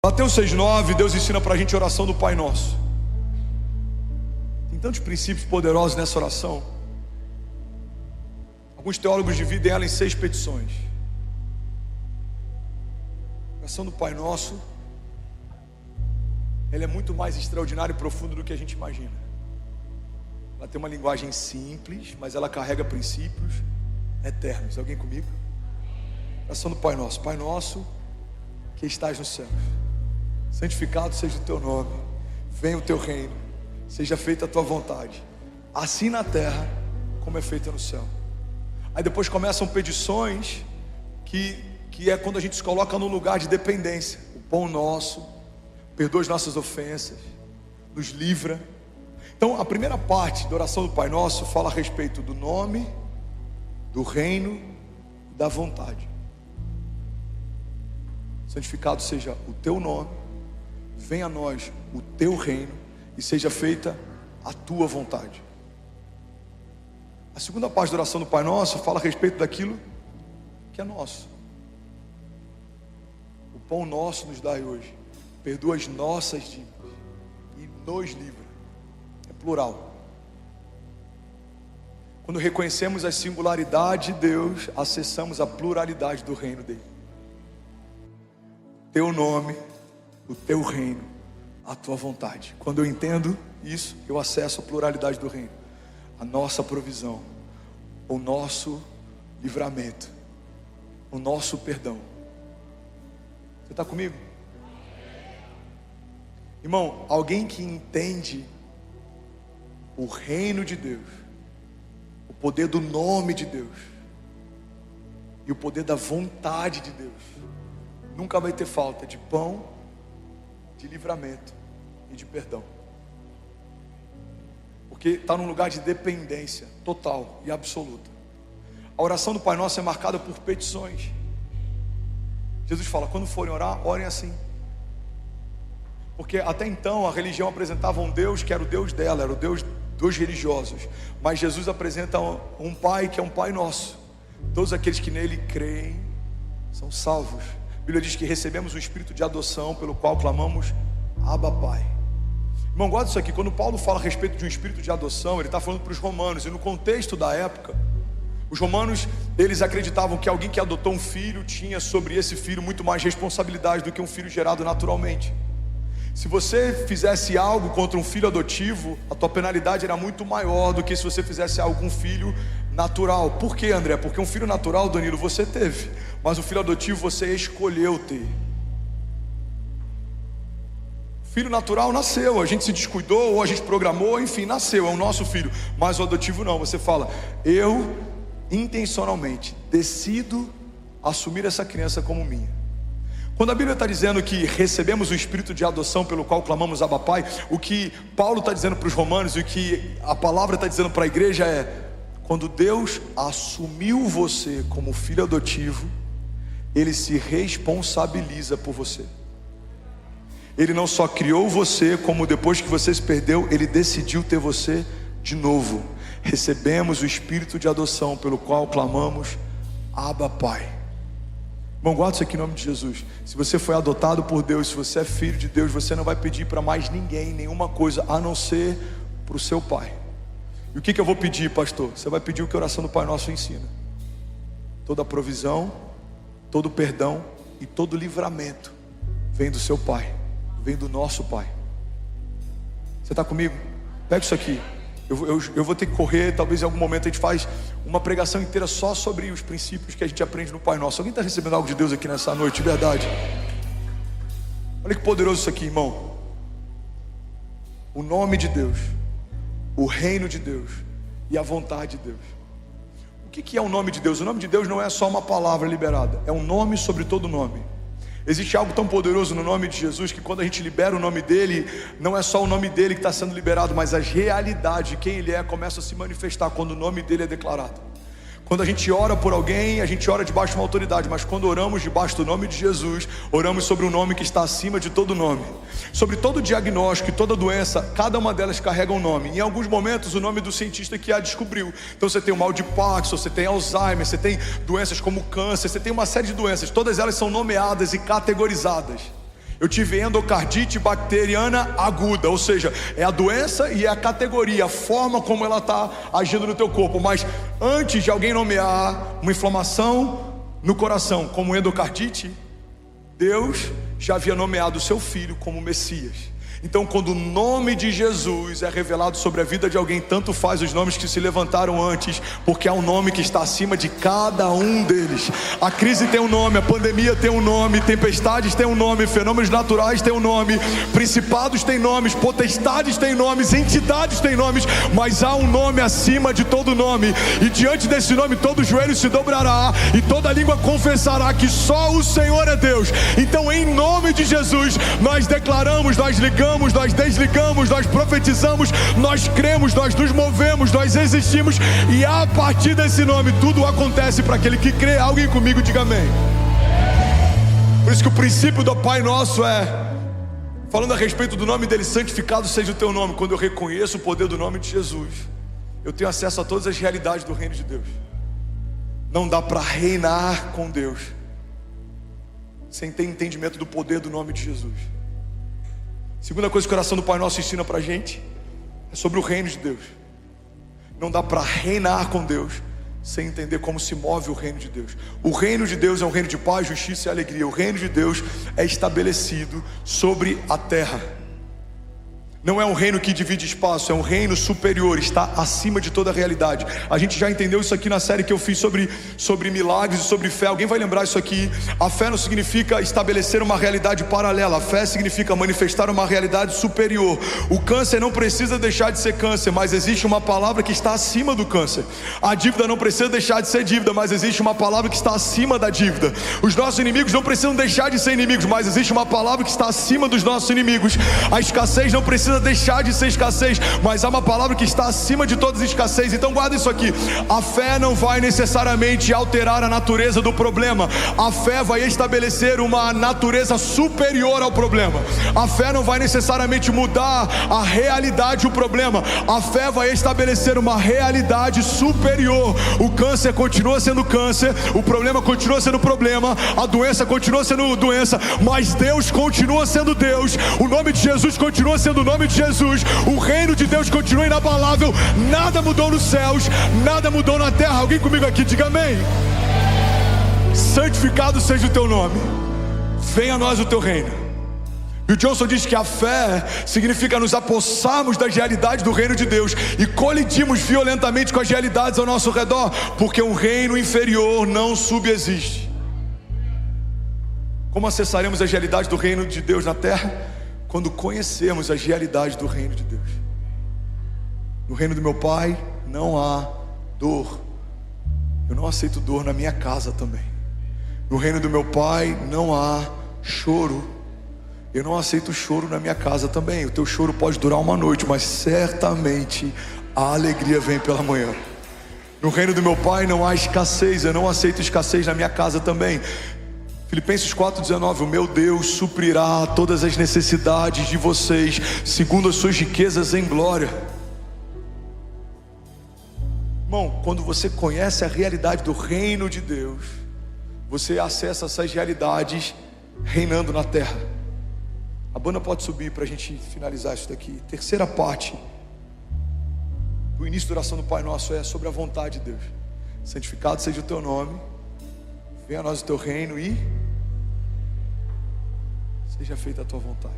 Mateus 6,9, Deus ensina para a gente a oração do Pai Nosso. Tem tantos princípios poderosos nessa oração. Alguns teólogos dividem ela em 6 petições. A oração do Pai Nosso, ela é muito mais extraordinária e profunda do que a gente imagina. Ela tem uma linguagem simples, mas ela carrega princípios eternos. Alguém comigo? Oração do Pai Nosso. Pai Nosso que estás nos céus, santificado seja o teu nome, venha o teu reino, seja feita a tua vontade, assim na terra como é feita no céu. Aí depois começam petições que é quando a gente se coloca num lugar de dependência. O pão nosso, perdoa as nossas ofensas, nos livra. Então a primeira parte da oração do Pai Nosso fala a respeito do nome, do reino e da vontade. Santificado seja o teu nome, venha a nós o teu reino e seja feita a tua vontade. A segunda parte da oração do Pai Nosso fala a respeito daquilo que é nosso. O pão nosso nos dai hoje, perdoa as nossas dívidas e nos livra. É plural. Quando reconhecemos a singularidade de Deus, acessamos a pluralidade do reino dele. Teu nome, o teu reino, a tua vontade. Quando eu entendo isso, eu acesso a pluralidade do reino, a nossa provisão, o nosso livramento, o nosso perdão. Você está comigo? Irmão, alguém que entende o reino de Deus, o poder do nome de Deus e o poder da vontade de Deus, nunca vai ter falta de pão, de livramento e de perdão. Porque está num lugar de dependência total e absoluta. A oração do Pai Nosso é marcada por petições. Jesus fala, quando forem orar, orem assim. Porque até então a religião apresentava um Deus que era o Deus dela, era o Deus dos religiosos. Mas Jesus apresenta um Pai que é um Pai Nosso. Todos aqueles que nele creem são salvos. A Bíblia diz que recebemos o espírito de adoção, pelo qual clamamos, Abba Pai. Irmão, guarda isso aqui. Quando Paulo fala a respeito de um espírito de adoção, ele está falando para os romanos. E no contexto da época, os romanos, eles acreditavam que alguém que adotou um filho tinha sobre esse filho muito mais responsabilidade do que um filho gerado naturalmente. Se você fizesse algo contra um filho adotivo, a tua penalidade era muito maior do que se você fizesse algo com um filho natural. Por quê, André? Porque um filho natural, Danilo, você teve, mas o filho adotivo você escolheu ter. Filho natural nasceu, a gente se descuidou, ou a gente programou, enfim, nasceu, é o nosso filho. Mas o adotivo não, você fala, eu intencionalmente decido assumir essa criança como minha. Quando a Bíblia está dizendo que recebemos o espírito de adoção pelo qual clamamos Abba Pai, o que Paulo está dizendo para os romanos e o que a palavra está dizendo para a igreja é: quando Deus assumiu você como filho adotivo, Ele se responsabiliza por você. Ele não só criou você, como depois que você se perdeu, Ele decidiu ter você de novo. Recebemos o espírito de adoção pelo qual clamamos Abba Pai. Bom, guarda isso aqui em nome de Jesus. Se você foi adotado por Deus, se você é filho de Deus, você não vai pedir para mais ninguém, nenhuma coisa, a não ser para o seu Pai. E o que eu vou pedir, pastor? Você vai pedir o que a oração do Pai Nosso ensina. Toda a provisão, todo o perdão e todo o livramento vem do seu Pai, vem do nosso Pai. Você está comigo? Pega isso aqui. Eu vou ter que correr, talvez em algum momento a gente faz uma pregação inteira só sobre os princípios que a gente aprende no Pai Nosso. Alguém está recebendo algo de Deus aqui nessa noite, de verdade? Olha que poderoso isso aqui, irmão. O nome de Deus, o reino de Deus e a vontade de Deus. O que é o nome de Deus? O nome de Deus não é só uma palavra liberada, é um nome sobre todo nome. Existe algo tão poderoso no nome de Jesus que quando a gente libera o nome dele, não é só o nome dele que está sendo liberado, mas as realidades de quem ele é começam a se manifestar quando o nome dele é declarado. Quando a gente ora por alguém, a gente ora debaixo de uma autoridade, mas quando oramos debaixo do nome de Jesus, oramos sobre um nome que está acima de todo nome. Sobre todo diagnóstico e toda doença, cada uma delas carrega um nome. Em alguns momentos, o nome do cientista que a descobriu. Então você tem o mal de Parkinson, você tem Alzheimer, você tem doenças como câncer, você tem uma série de doenças. Todas elas são nomeadas e categorizadas. Eu tive endocardite bacteriana aguda, ou seja, é a doença e é a categoria, a forma como ela está agindo no teu corpo. Mas antes de alguém nomear uma inflamação no coração como endocardite, Deus já havia nomeado o seu filho como Messias. Então, quando o nome de Jesus é revelado sobre a vida de alguém, tanto faz os nomes que se levantaram antes, porque há um nome que está acima de cada um deles. A crise tem um nome, a pandemia tem um nome, tempestades tem um nome, fenômenos naturais tem um nome, principados têm nomes, potestades têm nomes, entidades têm nomes, mas há um nome acima de todo nome, e diante desse nome todo joelho se dobrará e toda língua confessará que só o Senhor é Deus. Então, em nome de Jesus, nós declaramos, nós ligamos, nós desligamos, nós profetizamos, nós cremos, nós nos movemos, nós existimos, e a partir desse nome tudo acontece para aquele que crê. Alguém comigo diga amém. Por isso que o princípio do Pai Nosso é, falando a respeito do nome dele, santificado seja o teu nome. Quando eu reconheço o poder do nome de Jesus, eu tenho acesso a todas as realidades do reino de Deus. Não dá para reinar com Deus sem ter entendimento do poder do nome de Jesus. Segunda coisa que a oração do Pai Nosso ensina pra gente é sobre o reino de Deus. Não dá para reinar com Deus sem entender como se move o reino de Deus. O reino de Deus é um reino de paz, justiça e alegria. O reino de Deus é estabelecido sobre a terra. Não é um reino que divide espaço, é um reino superior, está acima de toda a realidade. A gente já entendeu isso aqui na série que eu fiz sobre milagres e sobre fé. Alguém vai lembrar isso aqui? A fé não significa estabelecer uma realidade paralela. A fé significa manifestar uma realidade superior. O câncer não precisa deixar de ser câncer, mas existe uma palavra que está acima do câncer. A dívida não precisa deixar de ser dívida, mas existe uma palavra que está acima da dívida. Os nossos inimigos não precisam deixar de ser inimigos, mas existe uma palavra que está acima dos nossos inimigos. A escassez não precisa deixar de ser escassez, mas há uma palavra que está acima de todas as escassez. Então guarda isso aqui: a fé não vai necessariamente alterar a natureza do problema. A fé vai estabelecer uma natureza superior ao problema. A fé não vai necessariamente mudar a realidade do problema. A fé vai estabelecer uma realidade superior. O câncer continua sendo câncer, o problema continua sendo problema, a doença continua sendo doença, mas Deus continua sendo Deus. O nome de Jesus continua sendo o nome de Jesus. O reino de Deus continua inabalável. Nada mudou nos céus, nada mudou na terra. Alguém comigo aqui, diga amém. Santificado seja o teu nome, venha a nós o teu reino. E o Johnson diz que a fé significa nos apossarmos das realidades do reino de Deus e colidimos violentamente com as realidades ao nosso redor, porque um reino inferior não subexiste. Como acessaremos as realidades do reino de Deus na terra? Quando conhecermos as realidades do reino de Deus. No reino do meu Pai não há dor. Eu não aceito dor na minha casa também. No reino do meu Pai não há choro. Eu não aceito choro na minha casa também. O teu choro pode durar uma noite, mas certamente a alegria vem pela manhã. No reino do meu Pai não há escassez. Eu não aceito escassez na minha casa também. Filipenses 4,19: o meu Deus suprirá todas as necessidades de vocês segundo as suas riquezas em glória. Irmão, quando você conhece a realidade do reino de Deus, você acessa essas realidades reinando na terra. A banda pode subir para a gente finalizar isso daqui. Terceira parte do início da oração do Pai Nosso é sobre a vontade de Deus. Santificado seja o teu nome, venha a nós o teu reino e seja feita a tua vontade.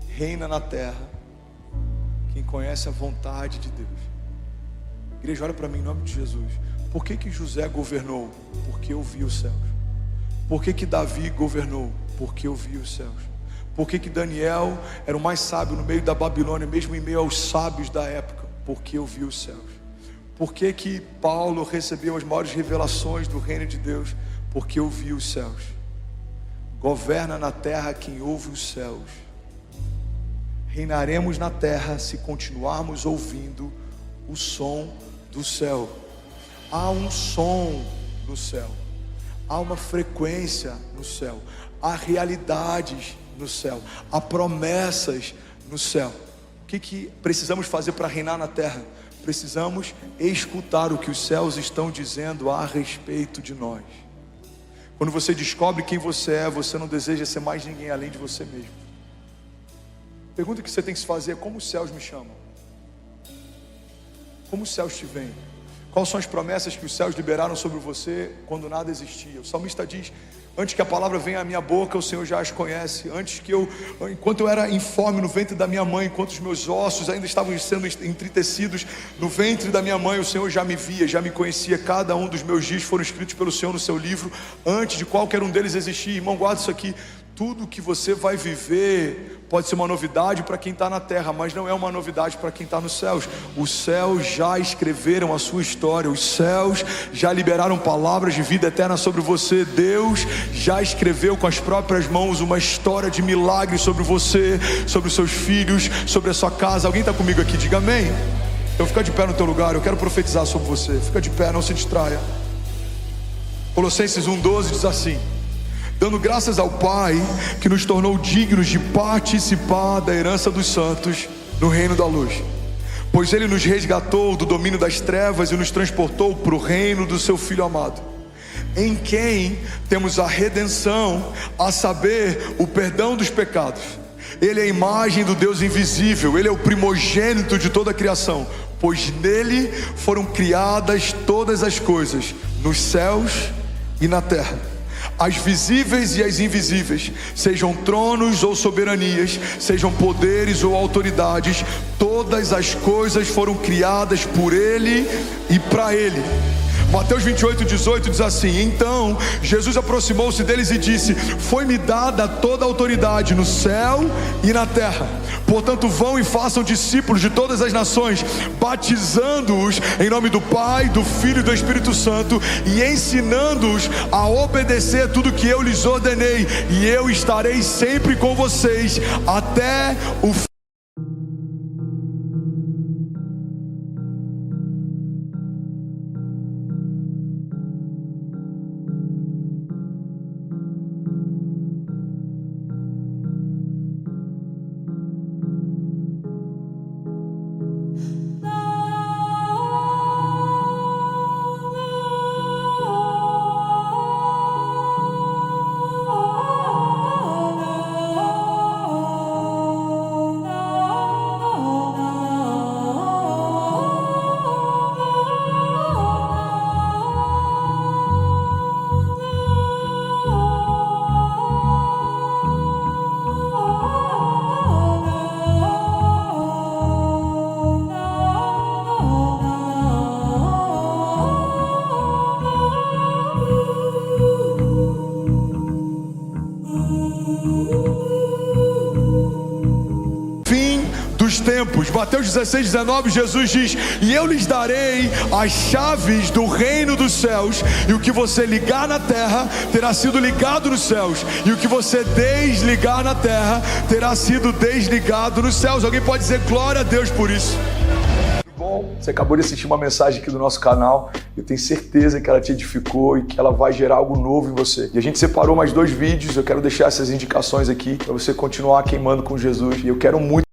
Reina na terra quem conhece a vontade de Deus. Igreja, olha para mim em nome de Jesus. Por que José governou? Porque eu vi os céus. Por que Davi governou? Porque eu vi os céus. Por que Daniel era o mais sábio no meio da Babilônia, mesmo em meio aos sábios da época? Porque eu vi os céus. Por que Paulo recebeu as maiores revelações do reino de Deus? Porque eu vi os céus. Governa na terra quem ouve os céus. Reinaremos na terra se continuarmos ouvindo o som do céu. Há um som no céu, há uma frequência no céu, há realidades no céu, há promessas no céu. O que precisamos fazer para reinar na terra? Precisamos escutar o que os céus estão dizendo a respeito de nós. Quando você descobre quem você é, você não deseja ser mais ninguém além de você mesmo. A pergunta que você tem que se fazer é: como os céus me chamam? Como os céus te veem? Quais são as promessas que os céus liberaram sobre você quando nada existia? O salmista diz: antes que a palavra venha à minha boca, o Senhor já as conhece. Enquanto eu era informe no ventre da minha mãe, enquanto os meus ossos ainda estavam sendo entritecidos no ventre da minha mãe, o Senhor já me via, já me conhecia. Cada um dos meus dias foram escritos pelo Senhor no seu livro, antes de qualquer um deles existir. Irmão, guarda isso aqui. Tudo que você vai viver pode ser uma novidade para quem está na terra, mas não é uma novidade para quem está nos céus. Os céus já escreveram a sua história, os céus já liberaram palavras de vida eterna sobre você. Deus já escreveu com as próprias mãos uma história de milagres sobre você, sobre os seus filhos, sobre a sua casa. Alguém está comigo aqui? Diga amém. Então fica de pé no teu lugar, eu quero profetizar sobre você. Fica de pé, não se distraia. Colossenses 1:12 diz assim: dando graças ao Pai que nos tornou dignos de participar da herança dos santos no reino da luz, pois Ele nos resgatou do domínio das trevas e nos transportou para o reino do seu Filho amado, em quem temos a redenção, a saber, o perdão dos pecados. Ele é a imagem do Deus invisível, Ele é o primogênito de toda a criação, pois nele foram criadas todas as coisas, nos céus e na terra, as visíveis e as invisíveis, sejam tronos ou soberanias, sejam poderes ou autoridades, todas as coisas foram criadas por Ele e para Ele. Mateus 28:18 diz assim: então Jesus aproximou-se deles e disse: foi-me dada toda a autoridade no céu e na terra, portanto vão e façam discípulos de todas as nações, batizando-os em nome do Pai, do Filho e do Espírito Santo, e ensinando-os a obedecer tudo que eu lhes ordenei, e eu estarei sempre com vocês até o fim. Tempos. Mateus 16:19, Jesus diz: e eu lhes darei as chaves do reino dos céus, e o que você ligar na terra terá sido ligado nos céus, e o que você desligar na terra terá sido desligado nos céus. Alguém pode dizer glória a Deus por isso? Bom, você acabou de assistir uma mensagem aqui do nosso canal. Eu tenho certeza que ela te edificou e que ela vai gerar algo novo em você. E a gente separou mais 2 vídeos. Eu quero deixar essas indicações aqui para você continuar queimando com Jesus. E eu quero muito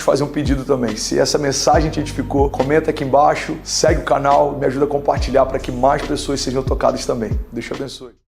fazer um pedido também. Se essa mensagem te edificou, comenta aqui embaixo, segue o canal, me ajuda a compartilhar para que mais pessoas sejam tocadas também. Deus te abençoe.